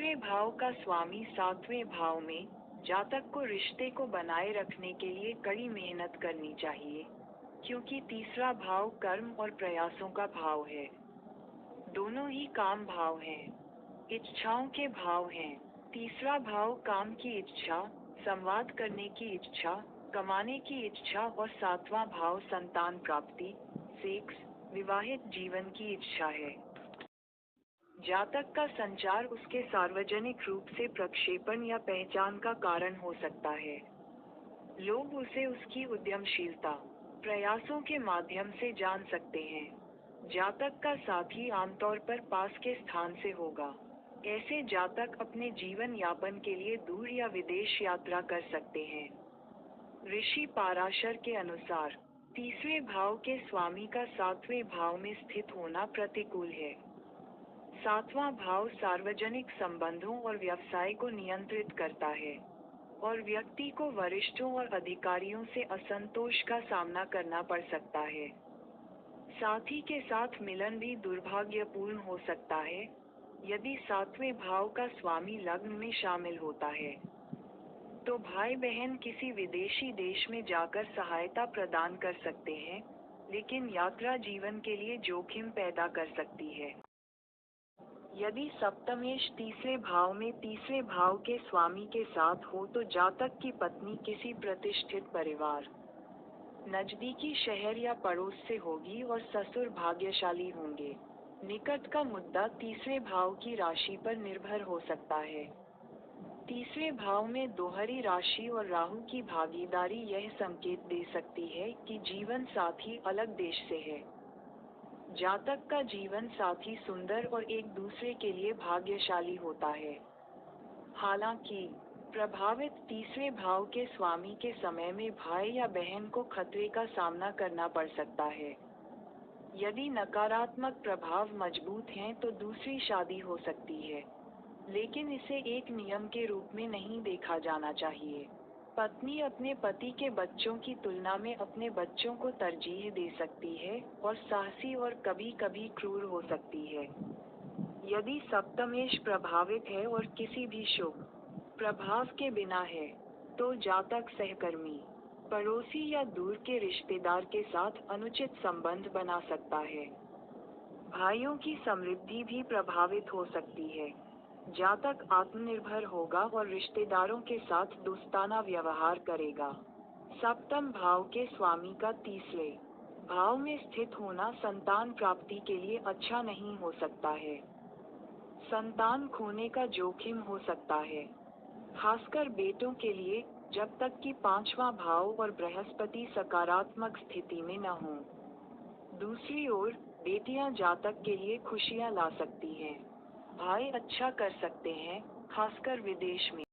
तीसरे भाव का स्वामी सातवें भाव में, जातक को रिश्ते को बनाए रखने के लिए कड़ी मेहनत करनी चाहिए, क्योंकि तीसरा भाव कर्म और प्रयासों का भाव है। दोनों ही काम भाव हैं, इच्छाओं के भाव हैं। तीसरा भाव काम की इच्छा, संवाद करने की इच्छा, कमाने की इच्छा और सातवां भाव संतान प्राप्ति, सेक्स, विवाहित जीवन की इच्छा है। जातक का संचार उसके सार्वजनिक रूप से प्रक्षेपण या पहचान का कारण हो सकता है। लोग उसे उसकी उद्यमशीलता, प्रयासों के माध्यम से जान सकते हैं। जातक का साथी आमतौर पर पास के स्थान से होगा। ऐसे जातक अपने जीवन यापन के लिए दूर या विदेश यात्रा कर सकते हैं। ऋषि पाराशर के अनुसार, तीसरे भाव के स्वामी का सातवें भाव में स्थित होना प्रतिकूल है। सातवां भाव सार्वजनिक संबंधों और व्यवसाय को नियंत्रित करता है, और व्यक्ति को वरिष्ठों और अधिकारियों से असंतोष का सामना करना पड़ सकता है। साथी के साथ मिलन भी दुर्भाग्यपूर्ण हो सकता है, यदि सातवें भाव का स्वामी लग्न में शामिल होता है। तो भाई बहन किसी विदेशी देश में जाकर सहायता प्रदान कर सकते हैं, लेकिन यात्रा जीवन के लिए जोखिम पैदा कर सकती है। यदि सप्तमेश तीसरे भाव में तीसरे भाव के स्वामी के साथ हो तो जातक की पत्नी किसी प्रतिष्ठित परिवार, नजदीकी शहर या पड़ोस से होगी और ससुर भाग्यशाली होंगे। निकट का मुद्दा तीसरे भाव की राशि पर निर्भर हो सकता है। तीसरे भाव में दोहरी राशि और राहु की भागीदारी यह संकेत दे सकती है कि जीवन साथी अलग देश से है। जातक का जीवन साथी सुंदर और एक दूसरे के लिए भाग्यशाली होता है। हालांकि, प्रभावित तीसरे भाव के स्वामी के समय में भाई या बहन को खतरे का सामना करना पड़ सकता है। यदि नकारात्मक प्रभाव मजबूत हैं तो दूसरी शादी हो सकती है, लेकिन इसे एक नियम के रूप में नहीं देखा जाना चाहिए। पत्नी अपने पति के बच्चों की तुलना में अपने बच्चों को तरजीह दे सकती है और साहसी और कभी-कभी क्रूर हो सकती है। यदि सप्तमेश प्रभावित है और किसी भी शुभ प्रभाव के बिना है, तो जातक सहकर्मी, पड़ोसी या दूर के रिश्तेदार के साथ अनुचित संबंध बना सकता है। भाइयों की समृद्धि भी प्रभावित हो सकती है। जातक आत्मनिर्भर होगा और रिश्तेदारों के साथ दोस्ताना व्यवहार करेगा। सप्तम भाव के स्वामी का तीसरे भाव में स्थित होना संतान प्राप्ति के लिए अच्छा नहीं हो सकता है। संतान खोने का जोखिम हो सकता है, खासकर बेटों के लिए, जब तक कि पांचवा भाव और बृहस्पति सकारात्मक स्थिति में न हो। दूसरी ओर, बेटियां जातक के लिए खुशियां ला सकती हैं। भाई अच्छा कर सकते हैं, खासकर विदेश में।